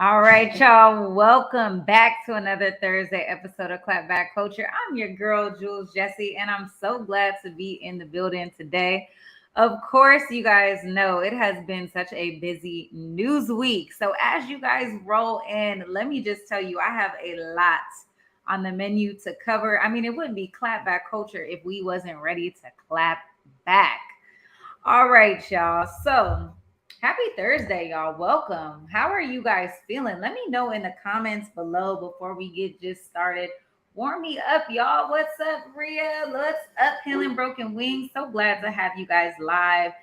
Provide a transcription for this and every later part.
All right, y'all. Welcome back to another Thursday episode of Clapback Culture. I'm your girl, Jules Jessie, and I'm so glad to be in the building today. Of course, you guys know it has been such a busy news week. So, as you guys roll in, let me just tell you, I have a lot on the menu to cover. I mean, it wouldn't be Clapback Culture if we wasn't ready to clap back. All right, y'all. So, happy Thursday, y'all. Welcome. How are you guys feeling? Let me know in the comments below before we get just started. Warm me up, y'all. What's up, Rhea? What's up, Healing Broken Wings? So glad to have you guys live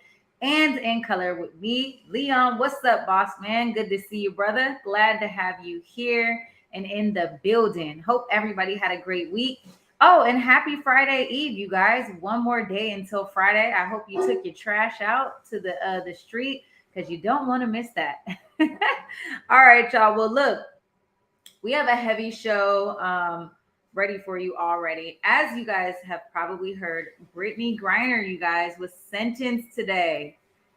and in color with me. Leon, what's up, boss man? Good to see you, brother. Glad to have you here and in the building. Hope everybody had a great week. Oh, and happy Friday Eve, you guys. One more day until Friday. I hope you took your trash out to the street because you don't want to miss that. All right, y'all. Well, look, we have a heavy show ready for you already. As you guys have probably heard, Brittney Griner, you guys, was sentenced today.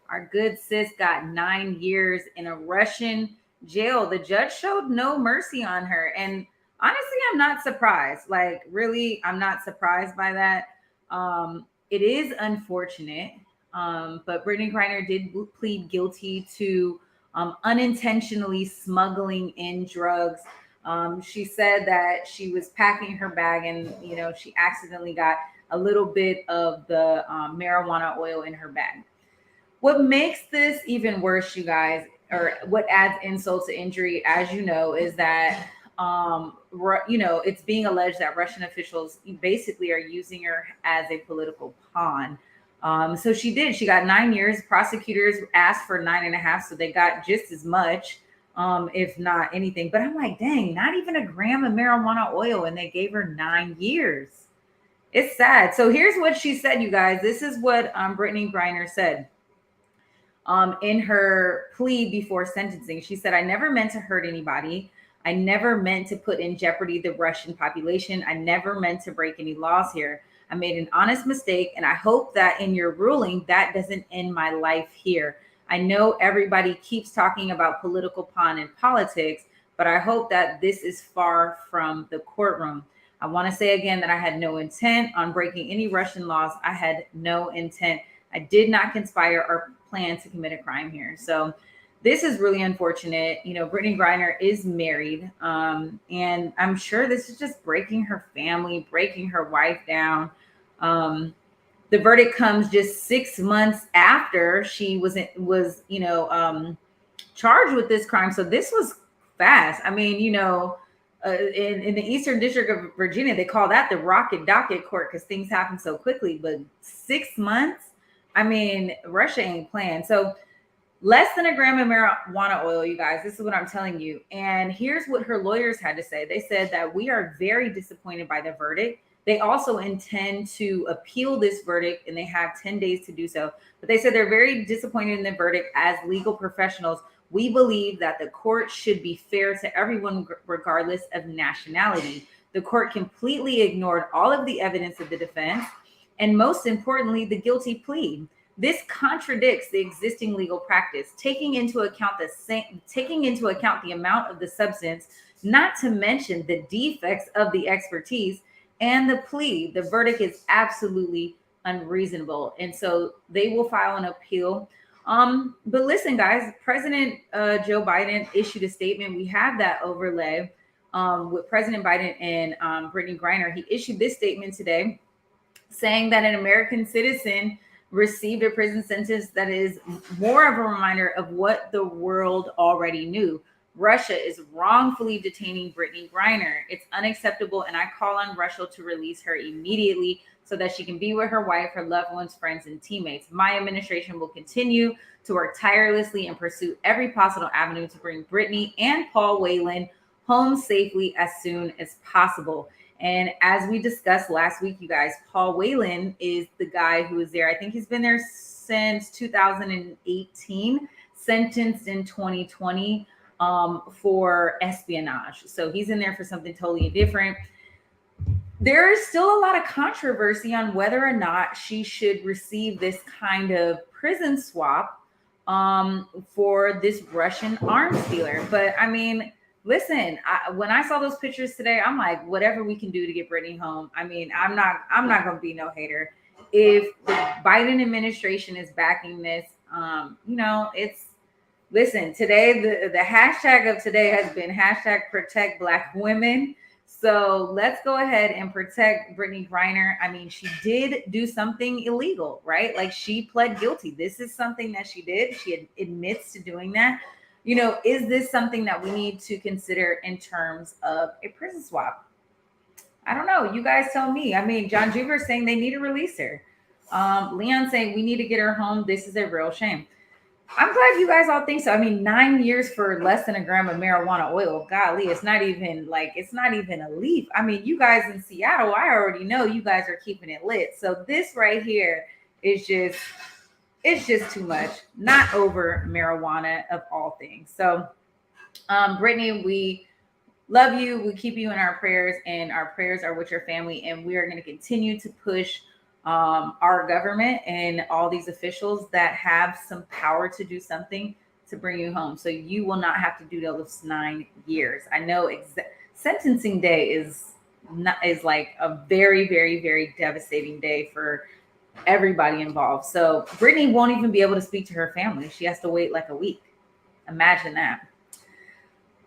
Our good sis got 9 years in a Russian jail. The judge showed no mercy on her. And honestly, I'm not surprised. Like, really, I'm not surprised by that. It is unfortunate. But Brittney Griner did plead guilty to unintentionally smuggling in drugs. She said that she was packing her bag and, she accidentally got a little bit of the marijuana oil in her bag. What makes this even worse, you guys, or what adds insult to injury, as you know, is that it's being alleged that Russian officials basically are using her as a political pawn. So she did. She got 9 years. Prosecutors asked for 9.5, so they got just as much, if not anything. But I'm like, dang, not even a gram of marijuana oil, and they gave her 9 years. It's sad. So here's what she said, you guys. This is what Brittney Griner said. In her plea before sentencing, she said, "I never meant to hurt anybody. I never meant to put in jeopardy the Russian population. I never meant to break any laws here. I made an honest mistake, and I hope that in your ruling, that doesn't end my life here. I know everybody keeps talking about political pawn in politics, but I hope that this is far from the courtroom. I want to say again that I had no intent on breaking any Russian laws. I had no intent. I did not conspire or plan to commit a crime here." So this is really unfortunate. Brittney Griner is married, and I'm sure this is just breaking her family, breaking her wife down. The verdict comes just 6 months after she was charged with this crime. So this was fast. I mean, in the Eastern District of Virginia, they call that the rocket docket court because things happen so quickly. But 6 months, I mean, Russia ain't playing. So less than a gram of marijuana oil, you guys. This is what I'm telling you. And here's what her lawyers had to say. They said that we are very disappointed by the verdict. They also intend to appeal this verdict, and they have 10 days to do so. But they said they're very disappointed in the verdict. As legal professionals, we believe that the court should be fair to everyone, regardless of nationality. The court completely ignored all of the evidence of the defense, and most importantly, the guilty plea. This contradicts the existing legal practice, taking into account the amount of the substance, not to mention the defects of the expertise and the plea. The verdict is absolutely unreasonable, and so they will file an appeal. But listen, guys, President Joe Biden issued a statement. We have that overlay with President Biden and Brittney Griner. He issued this statement today, saying that an American citizen received a prison sentence that is more of a reminder of what the world already knew. Russia is wrongfully detaining Brittney Griner. It's unacceptable, and I call on Russia to release her immediately so that she can be with her wife, her loved ones, friends, and teammates. My administration will continue to work tirelessly and pursue every possible avenue to bring Brittney and Paul Whelan home safely as soon as possible. And as we discussed last week, you guys, Paul Whelan is the guy who is there. I think he's been there since 2018, sentenced in 2020 for espionage. So he's in there for something totally different. There is still a lot of controversy on whether or not she should receive this kind of prison swap for this Russian arms dealer. But I mean, listen, when I saw those pictures today, I'm like, whatever we can do to get Brittney home. I mean, I'm not gonna be no hater. If the Biden administration is backing this, it's listen, today the hashtag of today has been hashtag protect Black women. So let's go ahead and protect Brittney Griner. I mean, she did do something illegal, right? Like she pled guilty. This is something that she did. She admits to doing that. Is this something that we need to consider in terms of a prison swap? I don't know. You guys tell me. I mean, John Juber saying they need to release her. Leon saying we need to get her home. This is a real shame. I'm glad you guys all think so. I mean, 9 years for less than a gram of marijuana oil. Golly, it's not even a leaf. I mean, you guys in Seattle, I already know you guys are keeping it lit. So this right here is just too much. Not over marijuana of all things. So, Brittney, we love you. We keep you in our prayers, and our prayers are with your family. And we are going to continue to push our government and all these officials that have some power to do something to bring you home. So you will not have to do those 9 years. I know sentencing day is like a very, very, very devastating day for everybody involved. So Brittney won't even be able to speak to her family. She has to wait like a week. Imagine that.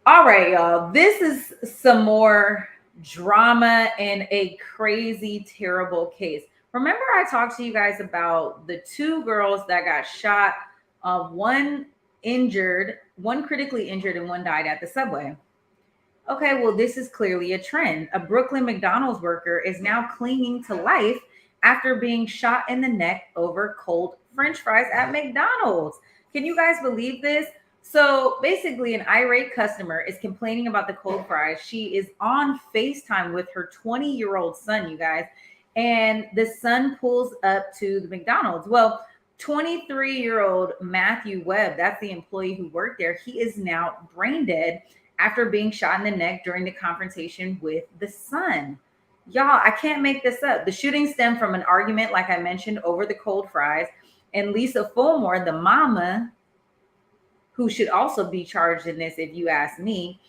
All right, y'all. This is some more drama and a crazy, terrible case. Remember I talked to you guys about the 2 girls that got shot, one injured, one critically injured, and one died at the subway. Okay, well, this is clearly a trend. A Brooklyn McDonald's worker is now clinging to life after being shot in the neck over cold French fries at McDonald's. Can you guys believe this? So basically, an irate customer is complaining about the cold fries. She is on FaceTime with her 20-year-old son, you guys. And the son pulls up to the McDonald's. Well, 23-year-old Matthew Webb, that's the employee who worked there, he is now brain dead after being shot in the neck during the confrontation with the son. Y'all, I can't make this up. The shooting stemmed from an argument, like I mentioned, over the cold fries. And Lisa Fulmore, the mama, who should also be charged in this, if you ask me,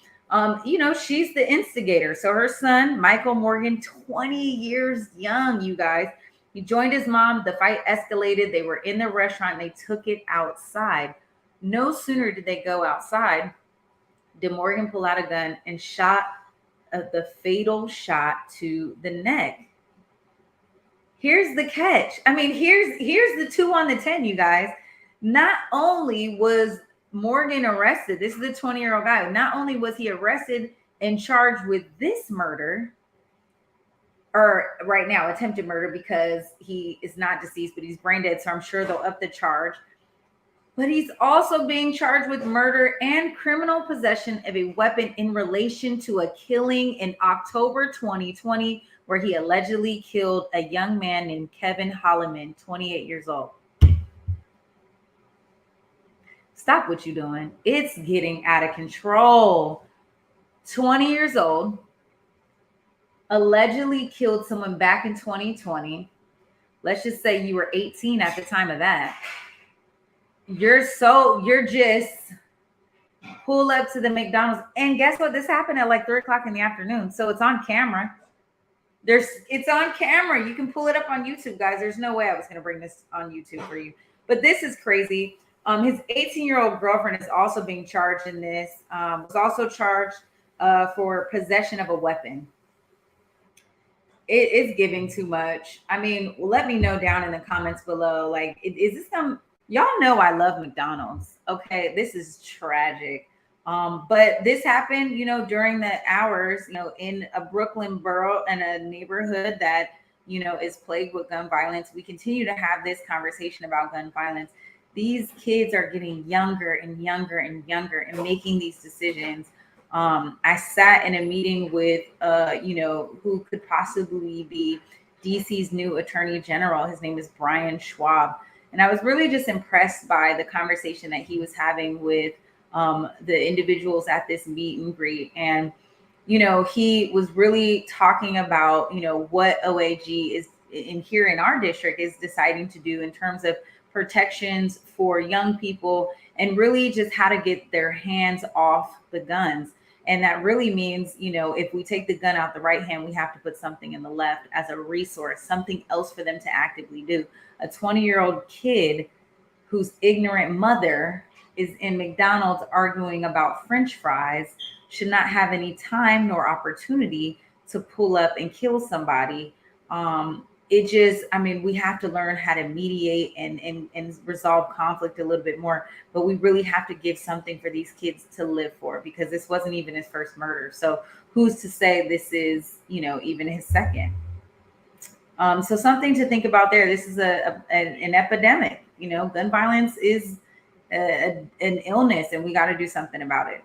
she's the instigator. So her son, Michael Morgan, 20 years young, you guys, he joined his mom. The fight escalated. They were in the restaurant. They took it outside. No sooner did they go outside, did Morgan pull out a gun and shot the fatal shot to the neck. Here's the catch. I mean, here's the 2 on the 10, you guys. Not only was Morgan arrested, this is the 20-year-old guy. Not only was he arrested and charged with this murder, or right now attempted murder because he is not deceased, but he's brain dead. So I'm sure they'll up the charge. But he's also being charged with murder and criminal possession of a weapon in relation to a killing in October 2020, where he allegedly killed a young man named Kevin Holloman, 28 years old. Stop what you're doing. It's getting out of control. 20 years old, allegedly killed someone back in 2020. Let's just say you were 18 at the time of that. You're just pull up to the McDonald's. And guess what? This happened at like 3:00 in the afternoon. So it's on camera. It's on camera. You can pull it up on YouTube, guys. There's no way I was going to bring this on YouTube for you. But this is crazy. His 18-year-old girlfriend is also being charged in this. Was also charged for possession of a weapon. It is giving too much. I mean, let me know down in the comments below. Like, is this some? Y'all know I love McDonald's. Okay, this is tragic. But this happened, during the hours, in a Brooklyn borough and a neighborhood that, is plagued with gun violence. We continue to have this conversation about gun violence. These kids are getting younger and younger and younger and making these decisions. I sat in a meeting with, who could possibly be DC's new attorney general. His name is Brian Schwab. And I was really just impressed by the conversation that he was having with the individuals at this meet and greet. And, he was really talking about, what OAG is here in our district is deciding to do in terms of protections for young people, and really just how to get their hands off the guns. And that really means, if we take the gun out the right hand, we have to put something in the left as a resource, something else for them to actively do. A 20-year-old kid whose ignorant mother is in McDonald's arguing about French fries should not have any time nor opportunity to pull up and kill somebody. We have to learn how to mediate and resolve conflict a little bit more, but we really have to give something for these kids to live for, because this wasn't even his first murder. So who's to say this is, even his second? So something to think about there. This is an epidemic. Gun violence is an illness, and we got to do something about it.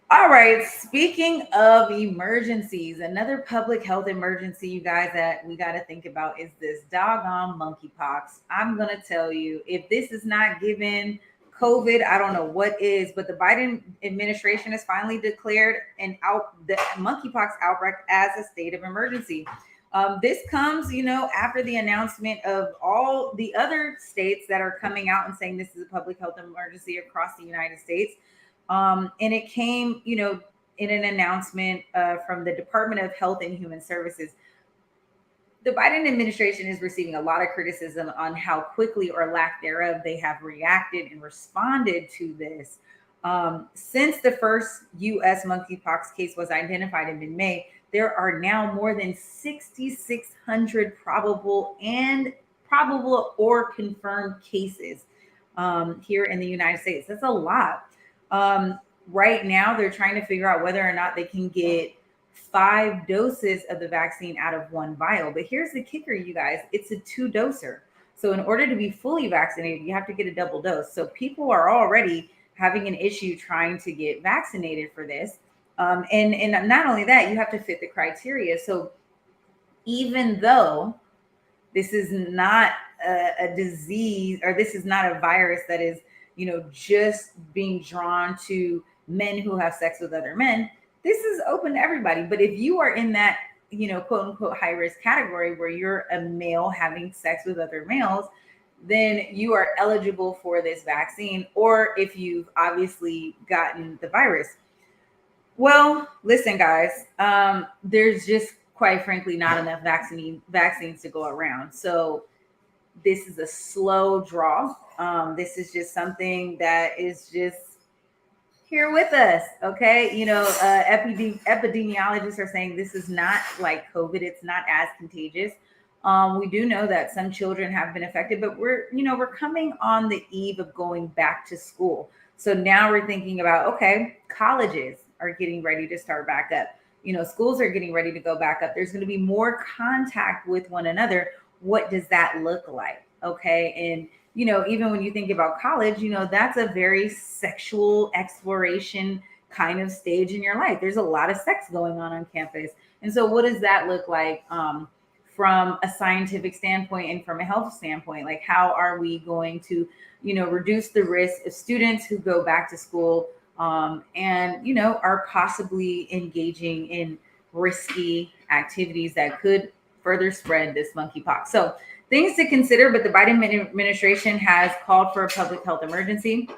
All right. Speaking of emergencies, another public health emergency, you guys, that we got to think about is this doggone monkeypox. I'm going to tell you, if this is not given COVID, I don't know what is, but the Biden administration has finally declared the monkeypox outbreak as a state of emergency. This comes, after the announcement of all the other states that are coming out and saying this is a public health emergency across the United States. And it came, in an announcement from the Department of Health and Human Services. The Biden administration is receiving a lot of criticism on how quickly or lack thereof they have reacted and responded to this. Since the first U.S. monkeypox case was identified in mid-May, there are now more than 6,600 probable or confirmed cases here in the United States. That's a lot. Right now, they're trying to figure out whether or not they can get 5 doses of the vaccine out of 1 vial. But here's the kicker, you guys. It's a 2-doser. So in order to be fully vaccinated, you have to get a double dose. So people are already having an issue trying to get vaccinated for this. And not only that, you have to fit the criteria. So even though this is not a disease, or this is not a virus that is, just being drawn to men who have sex with other men, this is open to everybody. But if you are in that, quote unquote, high risk category where you're a male having sex with other males, then you are eligible for this vaccine, or if you've obviously gotten the virus. Well, listen, guys, there's just, quite frankly, not enough vaccines to go around. So this is a slow draw. This is just something that is just here with us. Okay. Epidemiologists are saying this is not like COVID. It's not as contagious. We do know that some children have been affected, but we're coming on the eve of going back to school. So now we're thinking about, okay, colleges are getting ready to start back up. Schools are getting ready to go back up. There's going to be more contact with one another. What does that look like? Okay. And, even when you think about college, that's a very sexual exploration kind of stage in your life. There's a lot of sex going on campus. And so what does that look like from a scientific standpoint and from a health standpoint? Like, how are we going to, reduce the risk of students who go back to school and, are possibly engaging in risky activities that could further spread this monkeypox? So things to consider, but the Biden administration has called for a public health emergency.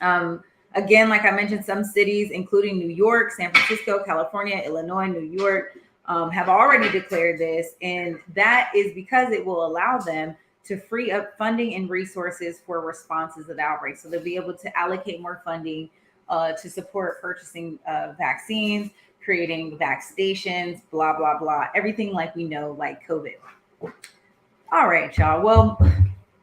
Again, like I mentioned, some cities, including New York, San Francisco, California, Illinois, New York, have already declared this. And that is because it will allow them to free up funding and resources for responses of the outbreak. So they'll be able to allocate more funding to support purchasing vaccines, creating vac stations, blah, blah, blah. Everything like we know, like COVID. All right, y'all. Well,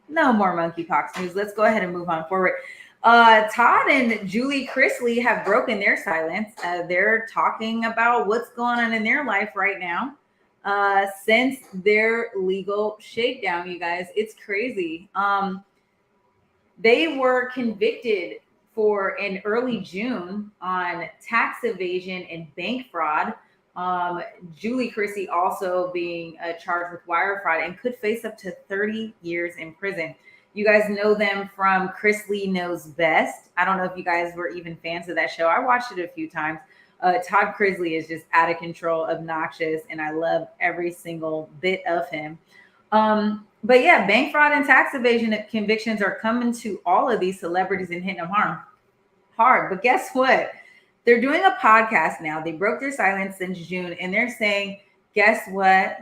no more monkeypox news. Let's go ahead and move on forward. Todd and Julie Chrisley have broken their silence. They're talking about what's going on in their life right now since their legal shakedown, you guys. It's crazy. They were convicted in early June on tax evasion and bank fraud. Julie Chrisley also being charged with wire fraud and could face up to 30 years in prison. You guys know them from Chrisley Knows Best. I don't know if you guys were even fans of that show. I watched it a few times. Todd Chrisley is just out of control, obnoxious, and I love every single bit of him. But yeah, bank fraud and tax evasion convictions are coming to all of these celebrities and hitting them hard. But guess what? They're doing a podcast now. They broke their silence since June, and they're saying, guess what?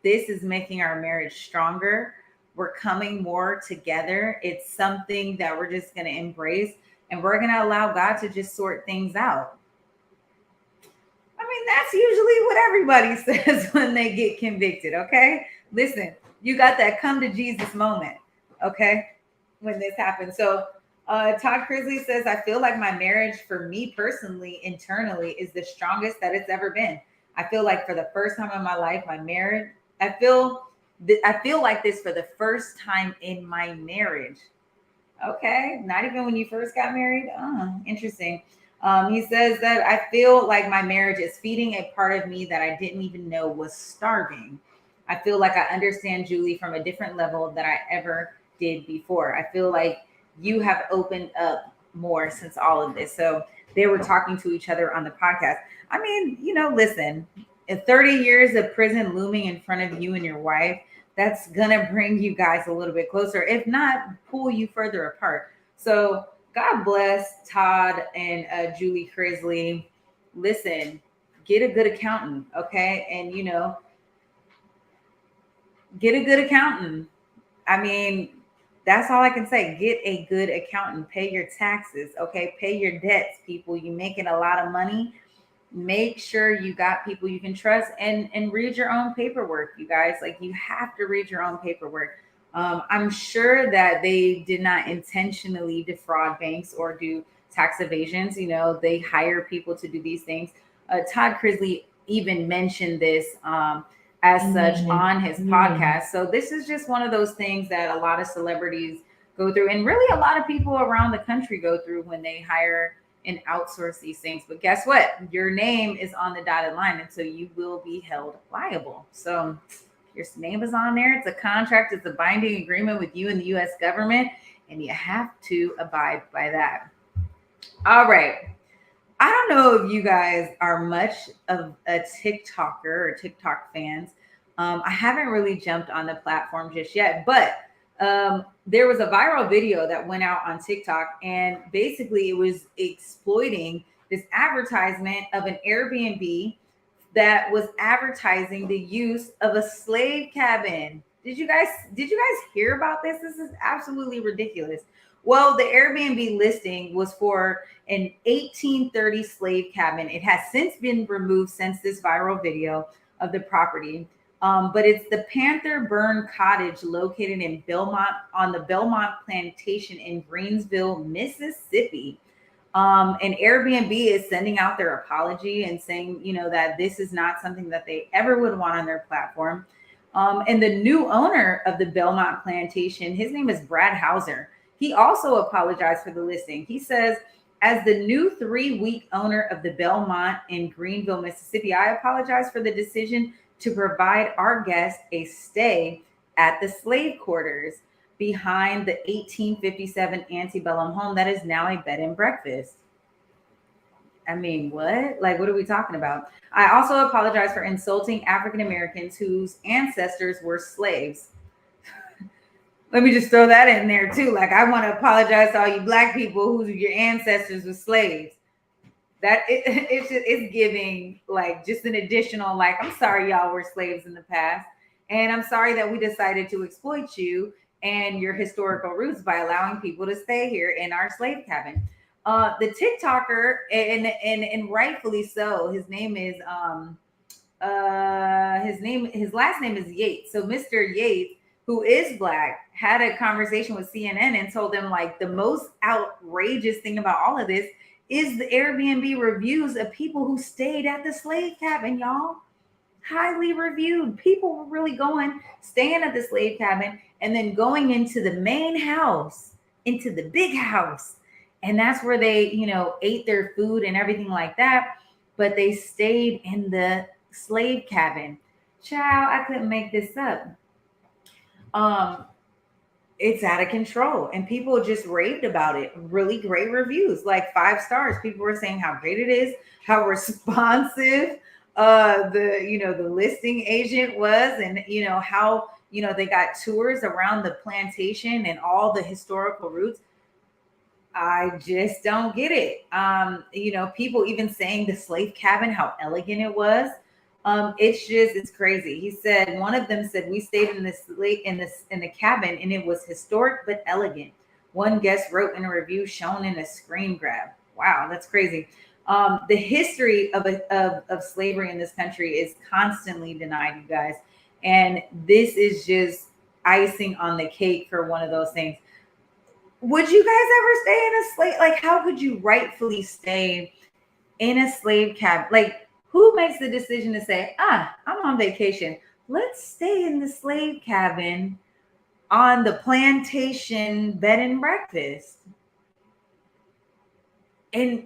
This is making our marriage stronger. We're coming more together. It's something that we're just going to embrace, and we're going to allow God to just sort things out. I mean, that's usually what everybody says when they get convicted, okay? Listen, you got that come to Jesus moment, okay, when this happens. So Todd Crisley says, I feel like my marriage, for me personally, internally, is the strongest that it's ever been. I feel like for the first time in my life, my marriage, I feel like this for the first time in my marriage. Okay, not even when you first got married. Oh, interesting. He says that I feel like my marriage is feeding a part of me that I didn't even know was starving. I feel like I understand Julie from a different level than I ever did before. I feel like you have opened up more since all of this. So they were talking to each other on the podcast. I mean, listen, 30 years of prison looming in front of you and your wife, that's going to bring you guys a little bit closer, if not pull you further apart. So God bless Todd and Julie Crisley. Listen, get a good accountant, okay? And, get a good accountant. I mean, that's all I can say. Get a good accountant. Pay your taxes, okay? Pay your debts, people. You making a lot of money. Make sure you got people you can trust, and read your own paperwork, you guys. Like, you have to read your own paperwork. I'm sure that they did not intentionally defraud banks or do tax evasions. They hire people to do these things. Todd Crisley even mentioned this as such on his podcast. So this is just one of those things that a lot of celebrities go through, and really a lot of people around the country go through when they hire and outsource these things. But guess what? Your name is on the dotted line, and so you will be held liable. So your name is on there. It's a contract. It's a binding agreement with you and the U.S. government, and you have to abide by that. All right. I don't know if you guys are much of a TikToker or TikTok fans. I haven't really jumped on the platform just yet, but there was a viral video that went out on TikTok, and basically it was exploiting this advertisement of an Airbnb that was advertising the use of a slave cabin. Did you guys hear about this? This is absolutely ridiculous. Well, the Airbnb listing was for an 1830 slave cabin. It has since been removed since this viral video of the property. But it's the Panther Burn Cottage located in Belmont, on the Belmont Plantation in Greensville, Mississippi. And Airbnb is sending out their apology and saying, that this is not something that they ever would want on their platform. And the new owner of the Belmont Plantation, his name is Brad Hauser. He also apologized for the listing. He says, as the new 3-week owner of the Belmont in Greenville, Mississippi, I apologize for the decision to provide our guests a stay at the slave quarters behind the 1857 antebellum home that is now a bed and breakfast. I mean, what? Like, what are we talking about? I also apologize for insulting African Americans whose ancestors were slaves. Let me just throw that in there too. Like, I want to apologize to all you Black people whose your ancestors were slaves. That it's giving like just an additional, like, I'm sorry y'all were slaves in the past, and I'm sorry that we decided to exploit you and your historical roots by allowing people to stay here in our slave cabin. The TikToker, and rightfully so, his name is his last name is Yates. So Mr. Yates, who is Black, had a conversation with CNN and told them, like, the most outrageous thing about all of this is the Airbnb reviews of people who stayed at the slave cabin, y'all. Highly reviewed. People were really going, staying at the slave cabin, and then going into the main house, into the big house. And that's where they, ate their food and everything like that. But they stayed in the slave cabin. Child, I couldn't make this up. It's out of control, and people just raved about it. Really great reviews, like 5 stars. People were saying how great it is, how responsive the listing agent was, and how they got tours around the plantation and all the historical routes. I just don't get it. People even saying the slave cabin, how elegant it was. It's crazy. He said, one of them said, we stayed in the cabin and it was historic but elegant. One guest wrote in a review shown in a screen grab. Wow, that's crazy. The history of slavery in this country is constantly denied, you guys. And this is just icing on the cake for one of those things. Would you guys ever stay in a slave? Like, how could you rightfully stay in a slave cabin? Like, who makes the decision to say, I'm on vacation. Let's stay in the slave cabin on the plantation bed and breakfast in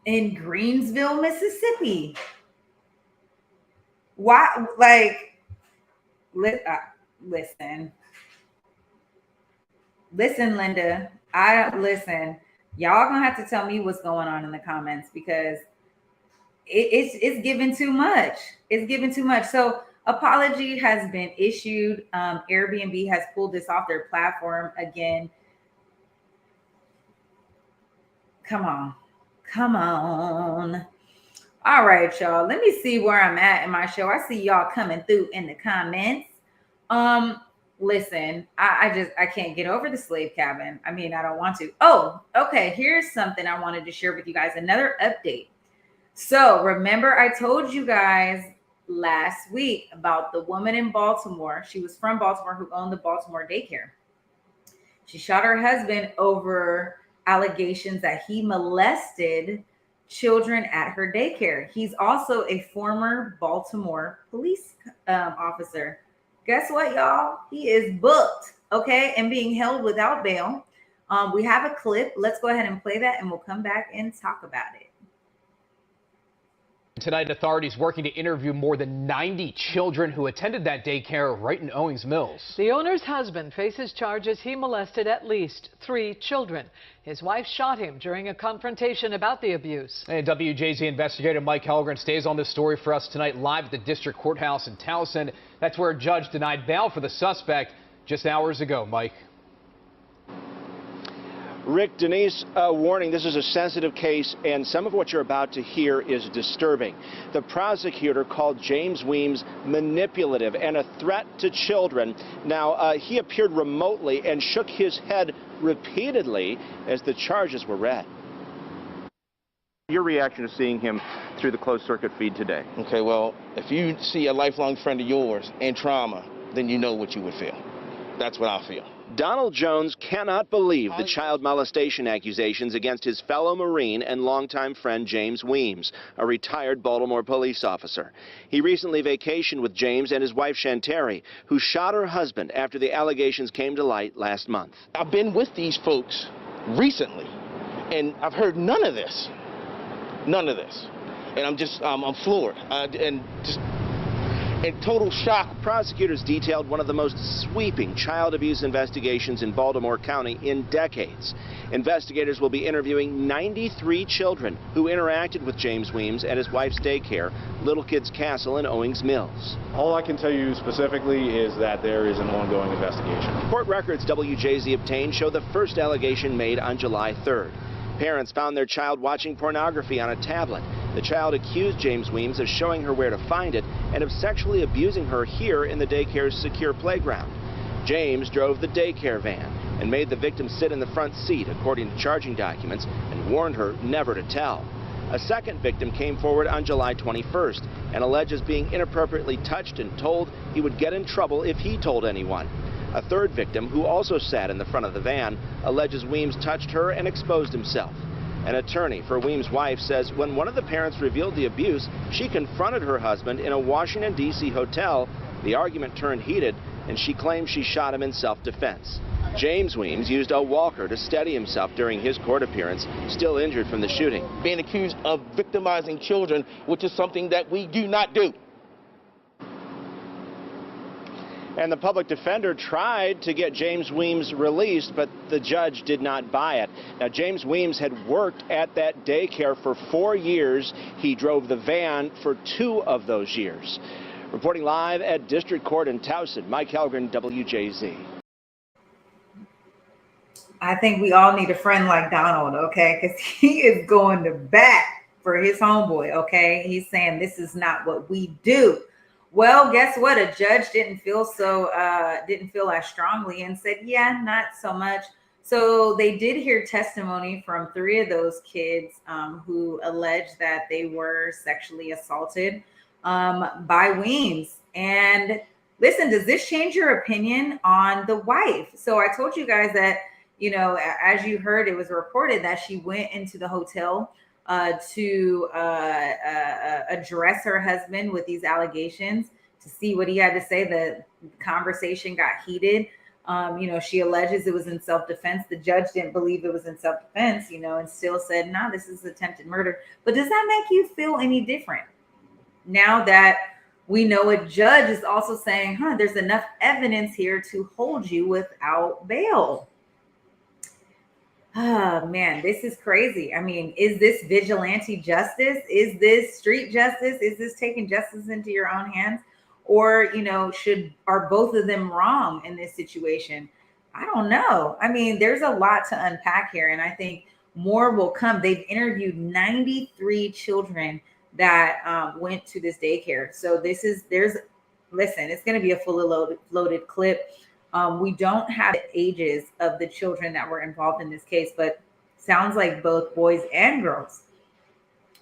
Greensville, Mississippi. Why? Like, listen, Linda. Y'all gonna have to tell me what's going on in the comments, because it's given too much. It's given too much. So apology has been issued. Airbnb has pulled this off their platform again. Come on. All right, y'all. Let me see where I'm at in my show. I see y'all coming through in the comments. Listen, I can't get over the slave cabin. I mean, I don't want to. Oh, okay. Here's something I wanted to share with you guys. Another update. So remember, I told you guys last week about the woman in Baltimore. She was from Baltimore, who owned the Baltimore daycare. She shot her husband over allegations that he molested children at her daycare. He's also a former Baltimore police officer. Guess what, y'all? He is booked, okay, and being held without bail. We have a clip. Let's go ahead and play that, and we'll come back and talk about it. Tonight, authorities working to interview more than 90 children who attended that daycare right in Owings Mills. The owner's husband faces charges he molested at least 3 children. His wife shot him during a confrontation about the abuse. And WJZ investigator Mike Helgren stays on this story for us tonight, live at the district courthouse in Towson. That's where a judge denied bail for the suspect just hours ago. Mike. Rick, Denise, warning, this is a sensitive case, and some of what you're about to hear is disturbing. The prosecutor called James Weems manipulative and a threat to children. Now, he appeared remotely and shook his head repeatedly as the charges were read. Your reaction to seeing him through the closed circuit feed today? Okay, well, if you see a lifelong friend of yours in trauma, then you know what you would feel. That's what I feel. Donald Jones cannot believe the child molestation accusations against his fellow Marine and longtime friend James Weems, a retired Baltimore police officer. He recently vacationed with James and his wife Shantari, who shot her husband after the allegations came to light last month. I've been with these folks recently, and I've heard none of this. None of this. And I'm floored. In total shock. Prosecutors detailed one of the most sweeping child abuse investigations in Baltimore County in decades. Investigators will be interviewing 93 children who interacted with James Weems at his wife's daycare, Little Kids Castle in Owings Mills. All I can tell you specifically is that there is an ongoing investigation. Court records WJZ obtained show the first allegation made on July 3rd. Parents found their child watching pornography on a tablet. The child accused James Weems of showing her where to find it and of sexually abusing her here in the daycare's secure playground. James drove the daycare van and made the victim sit in the front seat, according to charging documents, and warned her never to tell. A second victim came forward on July 21st and alleges being inappropriately touched and told he would get in trouble if he told anyone. A third victim, who also sat in the front of the van, alleges Weems touched her and exposed himself. An attorney for Weems' wife says when one of the parents revealed the abuse, she confronted her husband in a Washington, D.C. hotel. The argument turned heated, and she claims she shot him in self-defense. James Weems used a walker to steady himself during his court appearance, still injured from the shooting. Being accused of victimizing children, which is something that we do not do. And the public defender tried to get James Weems released, but the judge did not buy it. Now, James Weems had worked at that daycare for 4 years. He drove the van for 2 of those years. Reporting live at District Court in Towson, Mike Halgren, WJZ. I think we all need a friend like Donald, okay? Because he is going to bat for his homeboy, okay? He's saying this is not what we do. Well, guess what? A judge didn't feel as strongly and said, yeah, not so much. So they did hear testimony from 3 of those kids who alleged that they were sexually assaulted by Weems. And listen, does this change your opinion on the wife? So I told you guys that, you know, as you heard, it was reported that she went into the hotel to address her husband with these allegations to see what he had to say. The conversation got heated. You know, she alleges it was in self-defense. The judge didn't believe it was in self-defense, you know, and still said, nah, this is attempted murder. But does that make you feel any different? Now that we know a judge is also saying, there's enough evidence here to hold you without bail. Oh, man, this is crazy. I mean, is this vigilante justice? Is this street justice? Is this taking justice into your own hands? Or, you know, are both of them wrong in this situation? I don't know. I mean, there's a lot to unpack here, and I think more will come. They've interviewed 93 children that went to this daycare. So listen, it's going to be a fully loaded clip. We don't have the ages of the children that were involved in this case, but sounds like both boys and girls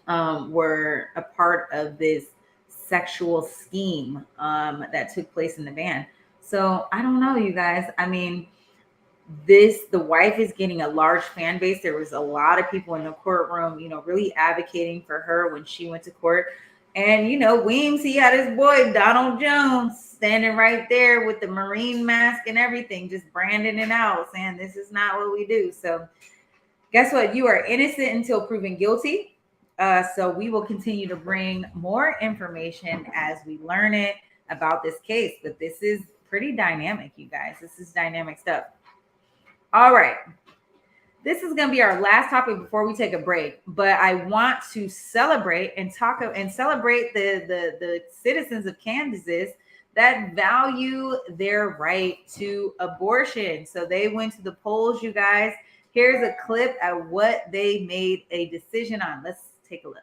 were a part of this sexual scheme that took place in the van. So I don't know, you guys. I mean, the wife is getting a large fan base. There was a lot of people in the courtroom, you know, really advocating for her when she went to court. And, you know, Weems, he had his boy, Donald Jones, standing right there with the Marine mask and everything, just branding it out, saying this is not what we do. So guess what? You are innocent until proven guilty. So we will continue to bring more information as we learn it about this case. But this is pretty dynamic, you guys. This is dynamic stuff. All right. This is going to be our last topic before we take a break. But I want to celebrate and celebrate the citizens of Kansas that value their right to abortion. So they went to the polls, you guys. Here's a clip at what they made a decision on. Let's take a look.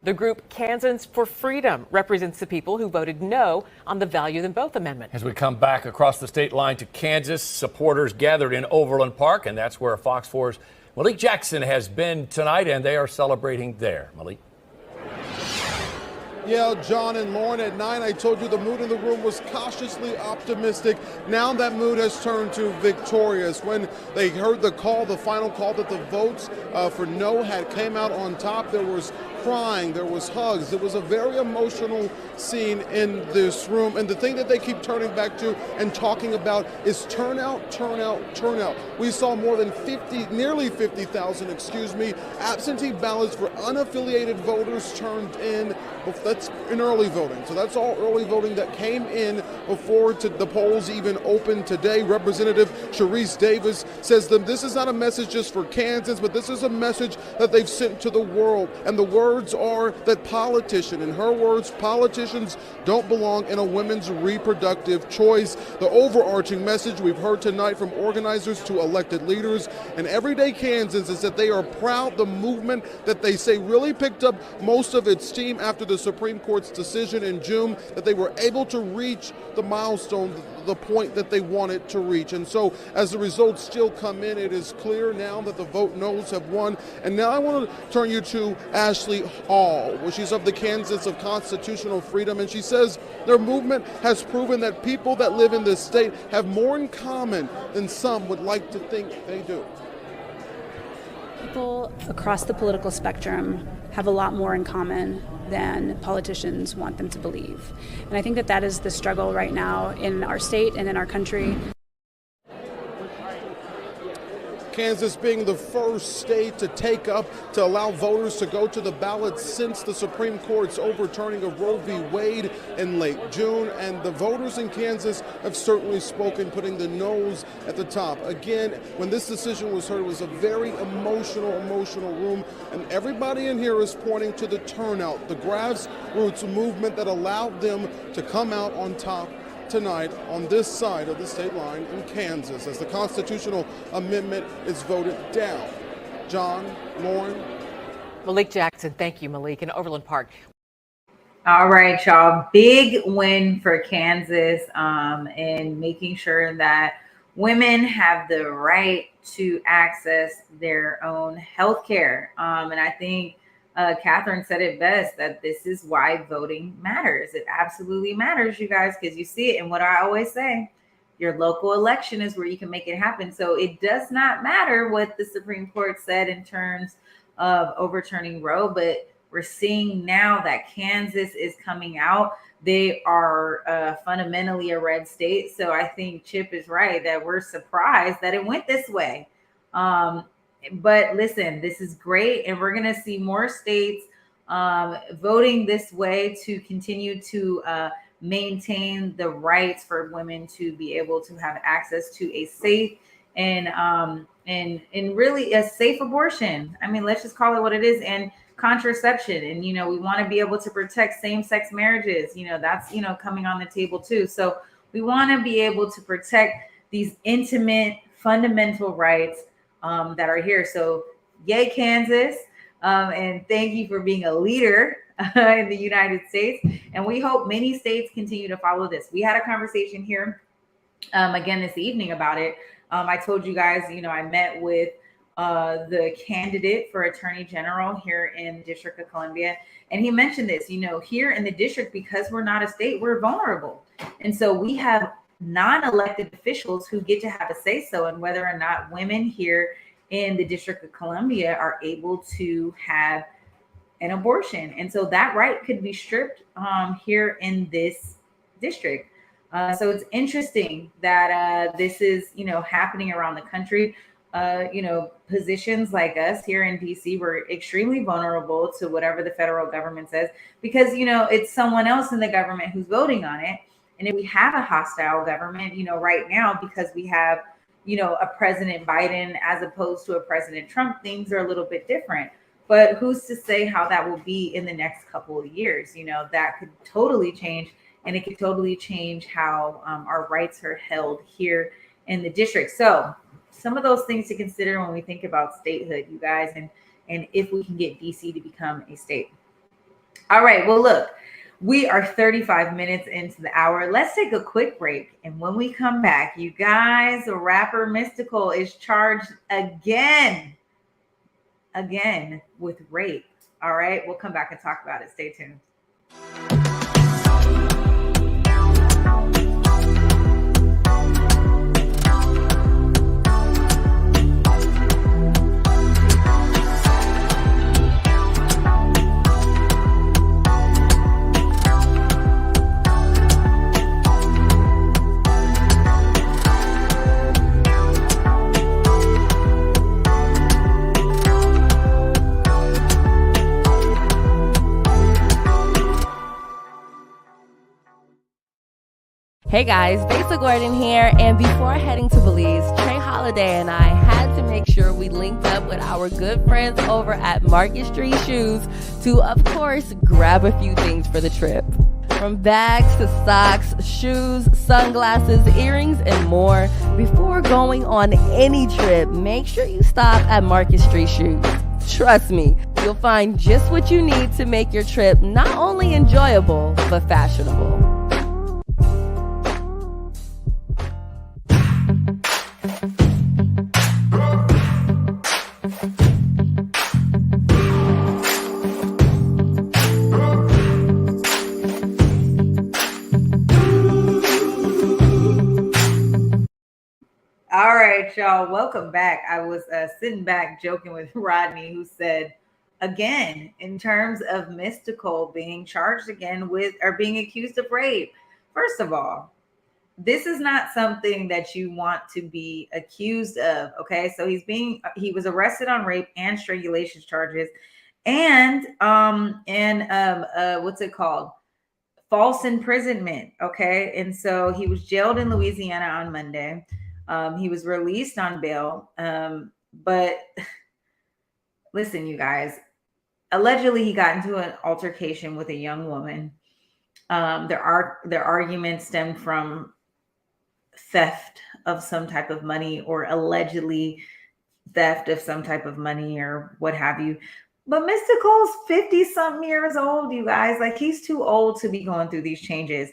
The group Kansans for Freedom represents the people who voted no on the Value Them Both Amendment. As we come back across the state line to Kansas, supporters gathered in Overland Park, and that's where Fox 4's Malik Jackson has been tonight, and they are celebrating there. Malik. Yeah, John and Lauren, at 9, I told you the mood in the room was cautiously optimistic. Now that mood has turned to victorious. When they heard the call, the final call that the votes for no had came out on top, there was crying, there was hugs. It was a very emotional scene in this room. And the thing that they keep turning back to and talking about is turnout, turnout, turnout. We saw more than nearly 50,000, absentee ballots for unaffiliated voters turned in. That's in early voting. So that's all early voting that came in before the polls even opened today. Representative Sharice Davis says that this is not a message just for Kansas, but this is a message that they've sent to the world. And the words are that in her words, politicians don't belong in a women's reproductive choice. The overarching message we've heard tonight from organizers to elected leaders and everyday Kansans is that they are proud the movement that they say really picked up most of its steam after the Supreme Court's decision in June, that they were able to reach the milestone, the point that they wanted to reach. And so as the results still come in, it is clear now that the vote no's have won. And now I want to turn you to Ashley Hall, she's of the Kansas of Constitutional Freedom, and she says their movement has proven that people that live in this state have more in common than some would like to think they do. People across the political spectrum have a lot more in common than politicians want them to believe. And I think that that is the struggle right now in our state and in our country. Kansas being the first state to allow voters to go to the ballot since the Supreme Court's overturning of Roe v. Wade in late June. And the voters in Kansas have certainly spoken, putting the no's at the top. Again, when this decision was heard, it was a very emotional room. And everybody in here is pointing to the turnout, the grassroots movement that allowed them to come out on top tonight on this side of the state line in Kansas as the constitutional amendment is voted down. John, Lauren. Malik Jackson, thank you, Malik, in Overland Park. All right, y'all. Big win for Kansas in making sure that women have the right to access their own health care. And I think Catherine said it best, that this is why voting matters. It absolutely matters, you guys, because you see it. And what I always say, your local election is where you can make it happen. So it does not matter what the Supreme Court said in terms of overturning Roe, but we're seeing now that Kansas is coming out. They are fundamentally a red state. So I think Chip is right that we're surprised that it went this way. But listen, this is great. And we're going to see more states voting this way to continue to maintain the rights for women to be able to have access to a safe and really a safe abortion. I mean, let's just call it what it is. And contraception. And, you know, we want to be able to protect same-sex marriages. You know, that's, you know, coming on the table too. So we want to be able to protect these intimate, fundamental rights that are here. So yay, Kansas. And thank you for being a leader in the United States. And we hope many states continue to follow this. We had a conversation here again this evening about it. I told you guys, you know, I met with the candidate for Attorney General here in the District of Columbia. And he mentioned this, you know, here in the district, because we're not a state, we're vulnerable. And so we have non-elected officials who get to have a say so in whether or not women here in the District of Columbia are able to have an abortion. And so that right could be stripped here in this district. So it's interesting that this is, you know, happening around the country. You know, positions like us here in DC, we're extremely vulnerable to whatever the federal government says, because, you know, it's someone else in the government who's voting on it. And if we have a hostile government, you know, right now, because we have, you know, a President Biden as opposed to a President Trump, things are a little bit different. But who's to say how that will be in the next couple of years? You know, that could totally change, and it could totally change how our rights are held here in the district. So some of those things to consider when we think about statehood, you guys, and if we can get DC to become a state. All right, well, look, we are 35 minutes into the hour. Let's take a quick break. And when we come back, you guys, the rapper Mystical is charged again with rape. All right, we'll come back and talk about it. Stay tuned. Hey guys, Basic Gordon here, and before heading to Belize, Trey Holiday and I had to make sure we linked up with our good friends over at Market Street Shoes to, of course, grab a few things for the trip. From bags to socks, shoes, sunglasses, earrings, and more. Before going on any trip, make sure you stop at Market Street Shoes. Trust me, you'll find just what you need to make your trip not only enjoyable, but fashionable. All right, y'all, welcome back. I was sitting back joking with Rodney, who said, again, in terms of Mystical being charged again with or being accused of rape. First of all, this is not something that you want to be accused of. Okay, so he was arrested on rape and strangulation charges, and what's it called? False imprisonment. Okay, and so he was jailed in Louisiana on Monday. He was released on bail, but listen, you guys. Allegedly, he got into an altercation with a young woman. Their argument stemmed from theft of some type of money, or allegedly theft of some type of money, or what have you. But Mystikal's 50-something years old, you guys. Like, he's too old to be going through these changes.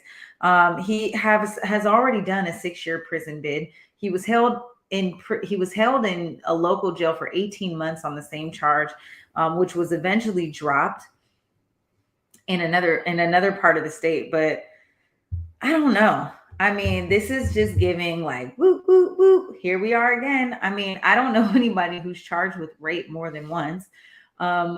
He has already done a 6-year prison bid. He was held in a local jail for 18 months on the same charge, which was eventually dropped in another part of the state. But I don't know. I mean, this is just giving like, whoop, whoop, whoop. Here we are again. I mean, I don't know anybody who's charged with rape more than once.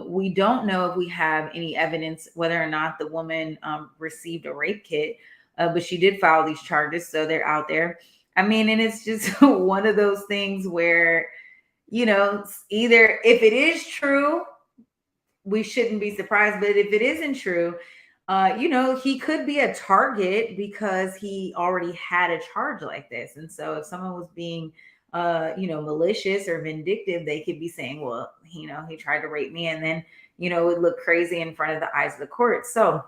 We don't know if we have any evidence whether or not the woman received a rape kit, but she did file these charges, so they're out there. I mean, and it's just one of those things where, either if it is true, we shouldn't be surprised. But if it isn't true, he could be a target because he already had a charge like this. And so if someone was being, malicious or vindictive, they could be saying, well, he tried to rape me. And then, it would look crazy in front of the eyes of the court. So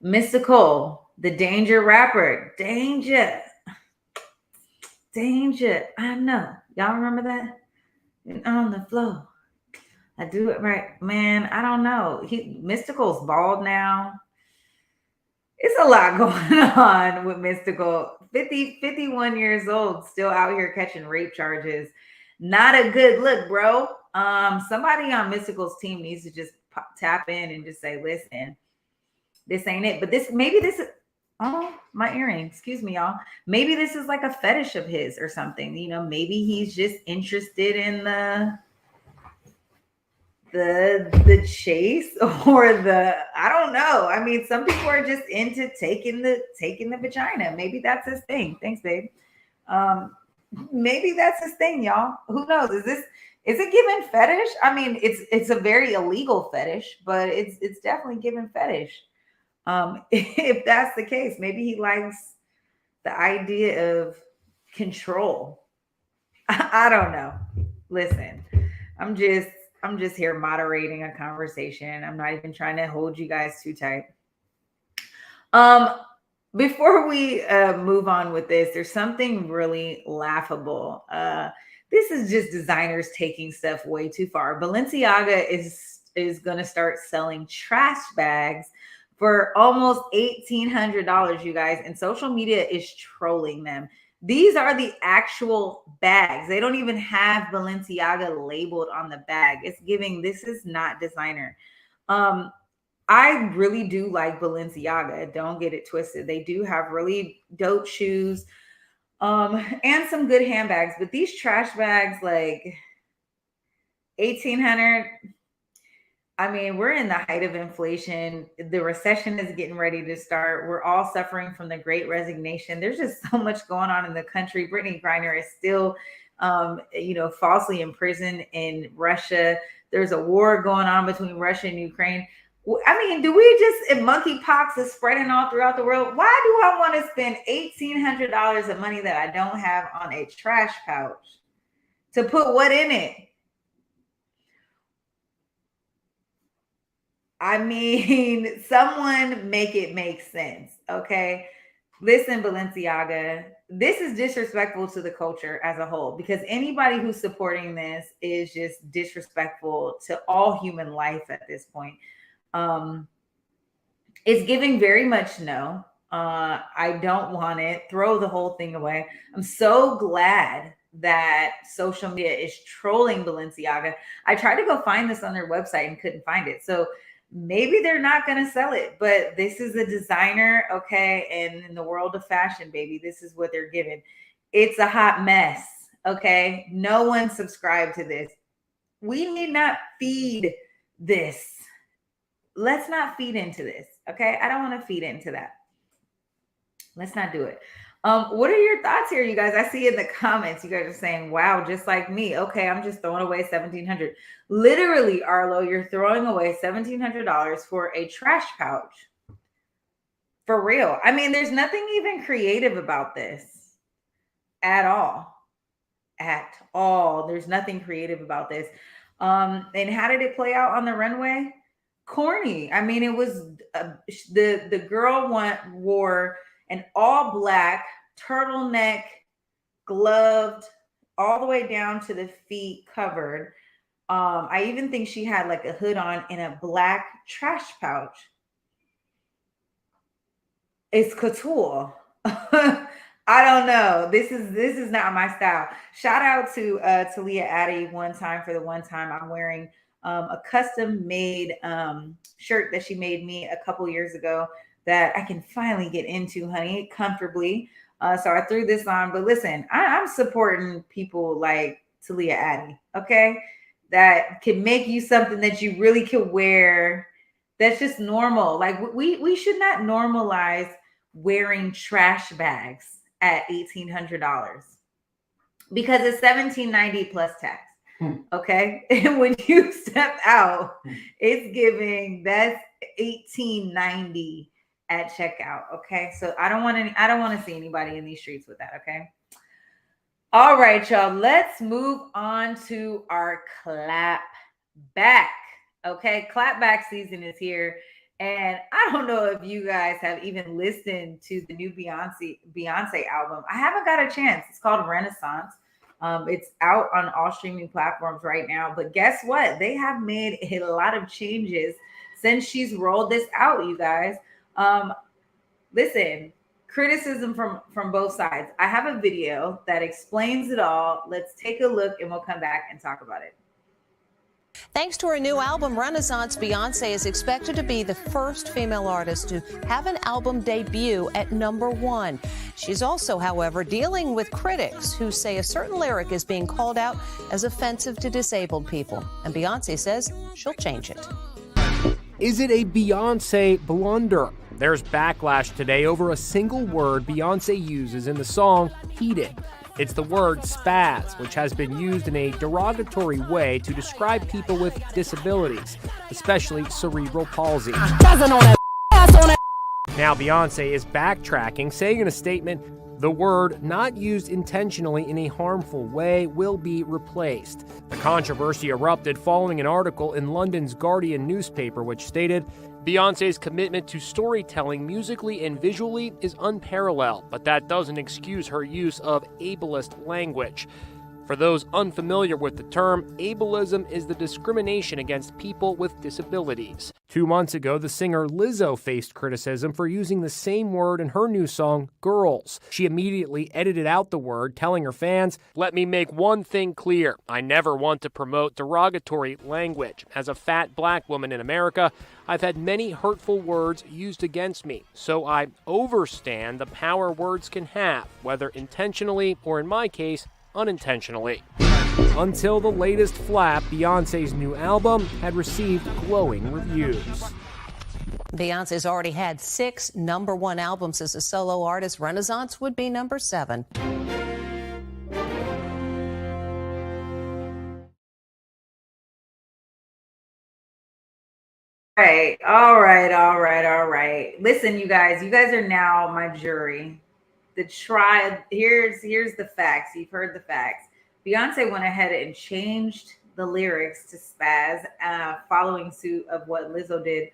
Mystikal, the danger rapper, danger. I know. Y'all remember that? And on the floor. I do it right. Man, I don't know. Mystikal's bald now. It's a lot going on with Mystikal. 51 years old, still out here catching rape charges. Not a good look, bro. Somebody on Mystikal's team needs to just tap in and just say, listen, this ain't it. But maybe this is, oh, my earring. Excuse me, y'all. Maybe this is like a fetish of his or something. Maybe he's just interested in the chase, or I don't know. I mean, some people are just into taking the vagina. Maybe that's his thing. Thanks, babe. Maybe that's his thing, y'all. Who knows? Is it given fetish? I mean, it's a very illegal fetish, but it's definitely given fetish. If that's the case, maybe he likes the idea of control. I don't know. Listen, I'm just here moderating a conversation. I'm not even trying to hold you guys too tight. Before we move on with this, there's something really laughable. This is just designers taking stuff way too far. Balenciaga is going to start selling trash bags for almost $1,800, you guys, and social media is trolling them. These are the actual bags. They don't even have Balenciaga labeled on the bag. It's giving, this is not designer. I really do like Balenciaga. Don't get it twisted. They do have really dope shoes and some good handbags. But these trash bags, like $1,800. I mean, we're in the height of inflation. The recession is getting ready to start. We're all suffering from the Great Resignation. There's just so much going on in the country. Brittney Griner is still, falsely imprisoned in Russia. There's a war going on between Russia and Ukraine. I mean, if monkeypox is spreading all throughout the world, why do I want to spend $1,800 of money that I don't have on a trash pouch to put what in it? I mean, someone make it make sense, okay? Listen, Balenciaga, this is disrespectful to the culture as a whole, because anybody who's supporting this is just disrespectful to all human life at this point. It's giving very much no. I don't want it. Throw the whole thing away. I'm so glad that social media is trolling Balenciaga. I tried to go find this on their website and couldn't find it. So maybe they're not going to sell it, but this is a designer, okay? And in the world of fashion, baby, this is what they're giving. It's a hot mess, okay? No one subscribed to this. We need not feed this. Let's not feed into this, okay? I don't want to feed into that. Let's not do it. What are your thoughts here, you guys? I see in the comments, you guys are saying, wow, just like me. Okay, I'm just throwing away $1,700. Literally, Arlo, you're throwing away $1,700 for a trash pouch. For real. I mean, there's nothing even creative about this at all. At all. There's nothing creative about this. And how did it play out on the runway? Corny. I mean, it was the girl wore an all black turtleneck, gloved all the way down to the feet, covered. I even think she had like a hood on in a black trash pouch. It's couture. I don't know. This is not my style. Shout out to Talia Addy one time for the one time I'm wearing a custom made shirt that she made me a couple years ago that I can finally get into, honey, comfortably. So I threw this on. But listen, I'm supporting people like Talia Addy, okay? That can make you something that you really could wear. That's just normal. Like we should not normalize wearing trash bags at $1,800 because it's $1,790 plus tax. Okay. And when you step out, it's giving that's $1,890 at checkout. Okay. So I don't want to see anybody in these streets with that. Okay. All right, y'all. Let's move on to our clap back. Okay. Clap back season is here. And I don't know if you guys have even listened to the new Beyonce album. I haven't got a chance. It's called Renaissance. It's out on all streaming platforms right now. But guess what? They have made a lot of changes since she's rolled this out, you guys. Listen, criticism from both sides. I have a video that explains it all. Let's take a look and we'll come back and talk about it. Thanks to her new album, Renaissance, Beyonce is expected to be the first female artist to have an album debut at #1. She's also, however, dealing with critics who say a certain lyric is being called out as offensive to disabled people. And Beyonce says she'll change it. Is it a Beyonce blunder? There's backlash today over a single word Beyonce uses in the song Heated. It's the word spaz, which has been used in a derogatory way to describe people with disabilities, especially cerebral palsy. Now Beyonce is backtracking, saying in a statement, the word, not used intentionally in a harmful way, will be replaced. The controversy erupted following an article in London's Guardian newspaper which stated, Beyonce's commitment to storytelling musically and visually is unparalleled, but that doesn't excuse her use of ableist language. For those unfamiliar with the term, ableism is the discrimination against people with disabilities. 2 months ago, the singer Lizzo faced criticism for using the same word in her new song, Girls. She immediately edited out the word, telling her fans, "Let me make one thing clear. I never want to promote derogatory language. As a fat black woman in America, I've had many hurtful words used against me, so I overstand the power words can have, whether intentionally or, in my case, unintentionally." Until the latest flap, Beyonce's new album had received glowing reviews. Beyonce's already had 6 #1 albums as a solo artist. Renaissance would be #7. All right. Listen, you guys are now my jury. The trial, here's the facts. You've heard the facts. Beyonce went ahead and changed the lyrics to spaz, following suit of what Lizzo did.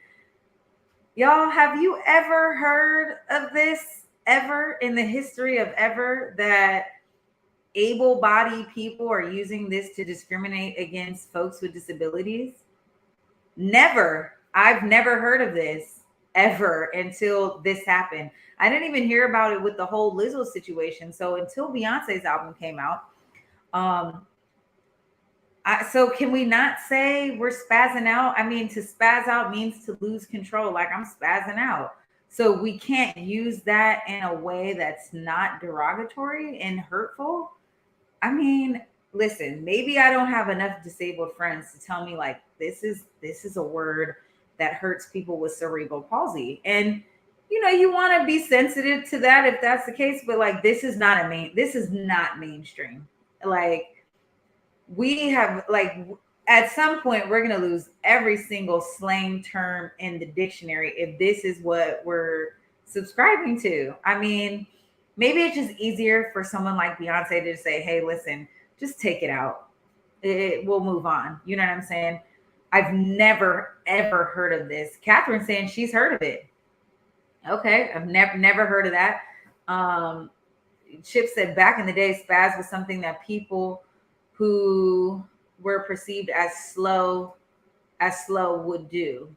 Y'all, have you ever heard of this ever in the history of ever, that able-bodied people are using this to discriminate against folks with disabilities? Never. I've never heard of this ever until this happened. I didn't even hear about it with the whole Lizzo situation. So until Beyonce's album came out, so can we not say we're spazzing out? I mean, to spaz out means to lose control. Like, I'm spazzing out. So we can't use that in a way that's not derogatory and hurtful. I mean, listen, maybe I don't have enough disabled friends to tell me like, this is a word that hurts people with cerebral palsy. And you want to be sensitive to that if that's the case, but like this is not mainstream. Like we have at some point we're going to lose every single slang term in the dictionary if this is what we're subscribing to. I mean, maybe it's just easier for someone like Beyonce to say, hey, listen, just take it out. We'll move on. You know what I'm saying? I've never, ever heard of this. Catherine's saying she's heard of it. Okay, I've never heard of that. Chip said back in the day, spaz was something that people who were perceived as slow would do.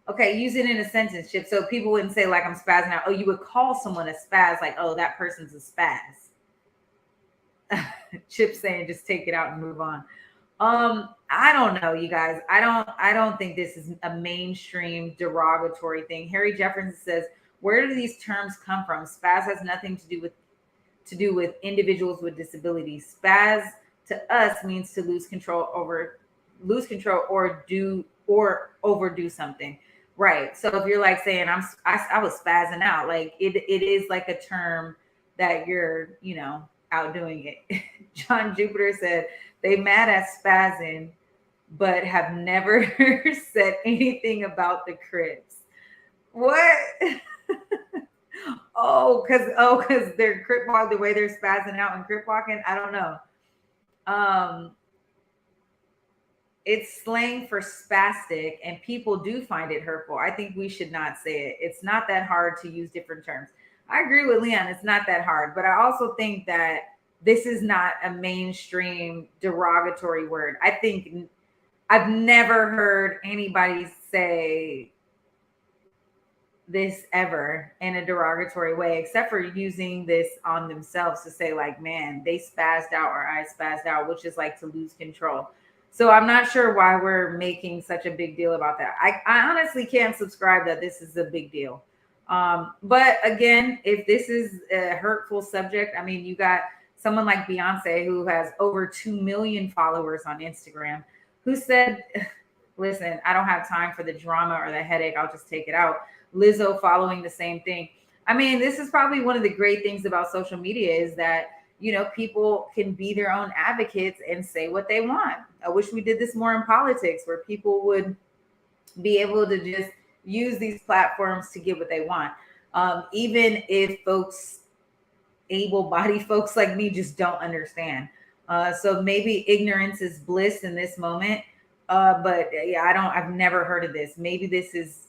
Okay, use it in a sentence, Chip. So people wouldn't say like I'm spazzing out. Oh, you would call someone a spaz, like, oh, that person's a spaz. Chip saying just take it out and move on. I don't know, you guys. I don't think this is a mainstream derogatory thing. Harry Jefferson says, where do these terms come from? Spaz has nothing to do with individuals with disabilities. Spaz to us means to lose control or overdo something. Right. So if you're like saying I was spazzing out, like it is like a term that you're, outdoing it. John Jupiter said they mad at spazzing, but have never said anything about the Crips. What? because they're Crip walk the way they're spazzing out and Crip walking. I don't know. It's slang for spastic, and people do find it hurtful. I think we should not say it. It's not that hard to use different terms. I agree with Leon. It's not that hard, but I also think that this is not a mainstream derogatory word. I think I've never heard anybody say this ever in a derogatory way, except for using this on themselves to say like, man, they spazzed out or I spazzed out, which is like to lose control. So I'm not sure why we're making such a big deal about that. I honestly can't subscribe that this is a big deal. But again, if this is a hurtful subject, I mean, you got someone like Beyonce who has over 2 million followers on Instagram who said, listen, I don't have time for the drama or the headache. I'll just take it out. Lizzo following the same thing. I mean, this is probably one of the great things about social media is that, people can be their own advocates and say what they want. I wish we did this more in politics where people would be able to just use these platforms to get what they want. Even if able-bodied folks like me just don't understand. So maybe ignorance is bliss in this moment. But yeah, I've never heard of this. Maybe this is,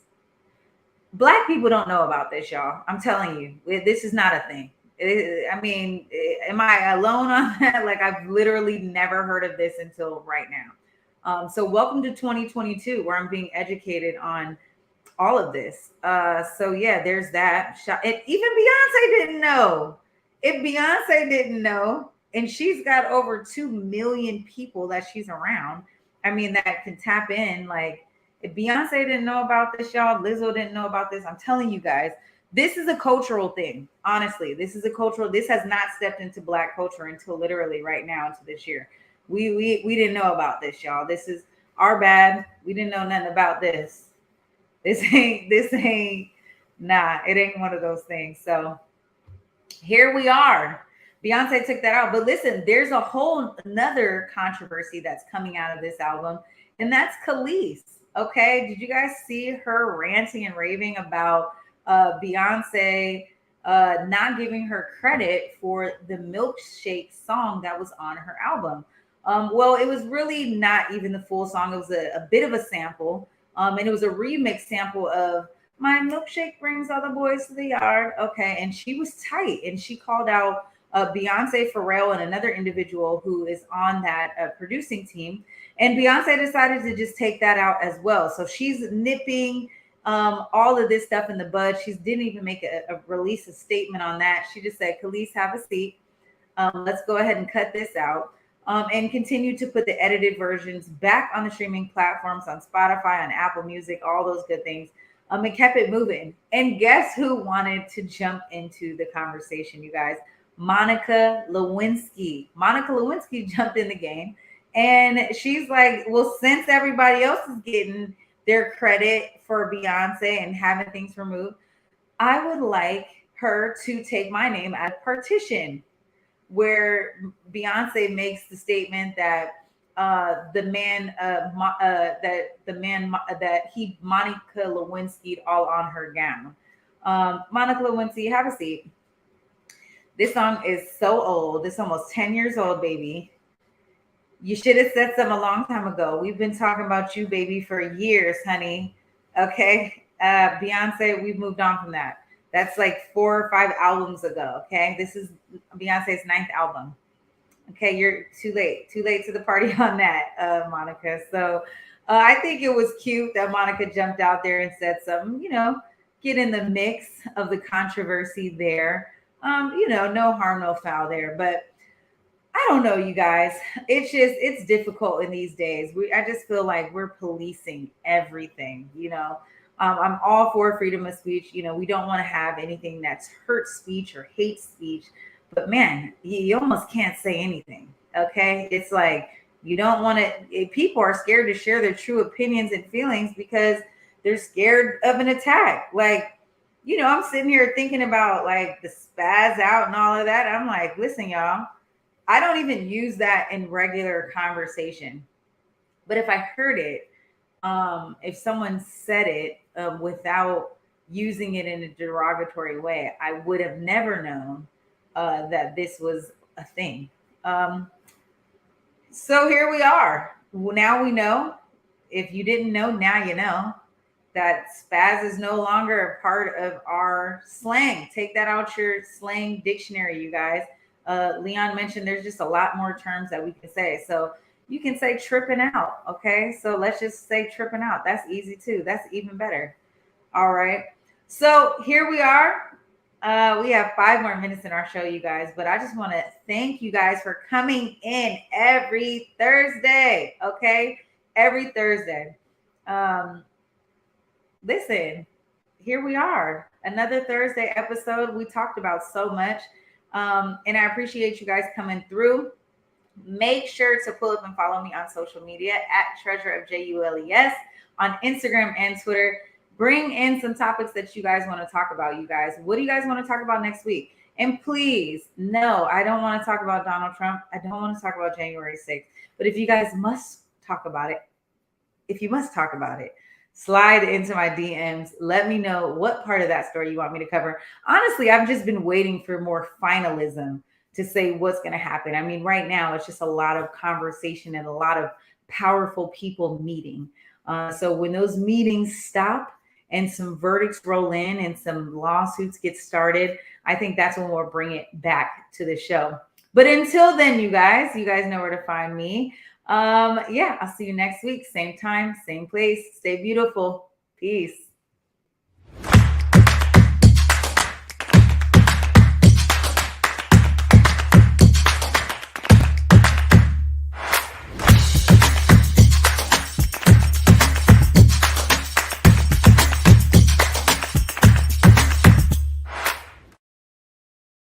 Black people don't know about this, y'all. I'm telling you, this is not a thing. I mean, am I alone on that? Like, I've literally never heard of this until right now. So welcome to 2022, where I'm being educated on all of this. So yeah, there's that. Even Beyonce didn't know. If Beyonce didn't know, and she's got over 2 million people that she's around, I mean, that can tap in. Like, if Beyonce didn't know about this, y'all, Lizzo didn't know about this, I'm telling you guys, this is a cultural thing. Honestly, this has not stepped into Black culture until literally right now, into this year. We didn't know about this, y'all. This is our bad. We didn't know nothing about this. It ain't one of those things. So here we are. Beyonce took that out. But listen, there's a whole another controversy that's coming out of this album, and that's Khalees. Okay. Did you guys see her ranting and raving about Beyonce not giving her credit for the Milkshake song that was on her album? Well, it was really not even the full song. It was a bit of a sample. And it was a remix sample of My Milkshake Brings All the Boys to the Yard. Okay. And she was tight, and she called out Beyonce, Pharrell, and another individual who is on that producing team. And Beyonce decided to just take that out as well. So she's nipping all of this stuff in the bud. She didn't even make release a statement on that. She just said, Khalees, have a seat. Let's go ahead and cut this out. And continue to put the edited versions back on the streaming platforms, on Spotify, on Apple Music, all those good things. And kept it moving. And guess who wanted to jump into the conversation, you guys? Monica Lewinsky. Monica Lewinsky jumped in the game, and she's like, well, since everybody else is getting their credit for Beyonce and having things removed, I would like her to take my name out of partition, where Beyonce makes the statement that that he Monica Lewinsky'd all on her gown. Monica Lewinsky, have a seat. This song is so old. It's almost 10 years old, baby. You should have said something a long time ago. We've been talking about you, baby, for years, honey. Okay. Beyonce, we've moved on from that. That's like 4 or 5 albums ago. Okay. This is Beyonce's 9th album. Okay. You're too late to the party on that, Monica. So I think it was cute that Monica jumped out there and said something, get in the mix of the controversy there. No harm, no foul there. But I don't know, you guys. It's difficult in these days. I just feel like we're policing everything, I'm all for freedom of speech. We don't want to have anything that's hurt speech or hate speech, but man, you almost can't say anything. Okay. It's like, you don't want to, people are scared to share their true opinions and feelings because they're scared of an attack. Like, I'm sitting here thinking about like the spaz out and all of that. I'm like, listen, y'all, I don't even use that in regular conversation. But if I heard it, if someone said it without using it in a derogatory way, I would have never known that this was a thing. So here we are. Now we know. If you didn't know, now you know that spaz is no longer a part of our slang. Take that out your slang dictionary, you guys. Leon mentioned there's just a lot more terms that we can say. So you can say tripping out. Okay. So let's just say tripping out. That's easy too. That's even better. All right. So here we are. We have 5 more minutes in our show, you guys, but I just want to thank you guys for coming in every Thursday. Okay. Every Thursday. Listen, here we are. Another Thursday episode. We talked about so much. And I appreciate you guys coming through. Make sure to pull up and follow me on social media at Treasure of JULES on Instagram and Twitter. Bring in some topics that you guys want to talk about, you guys. What do you guys want to talk about next week? And please, no, I don't want to talk about Donald Trump. I don't want to talk about January 6th. But if you guys must talk about it, slide into my DMs. Let me know what part of that story you want me to cover. Honestly, I've just been waiting for more finalism to say what's going to happen. I mean, right now, it's just a lot of conversation and a lot of powerful people meeting. So when those meetings stop and some verdicts roll in and some lawsuits get started, I think that's when we'll bring it back to the show. But until then, you guys know where to find me. I'll see you next week. Same time, same place. Stay beautiful. Peace.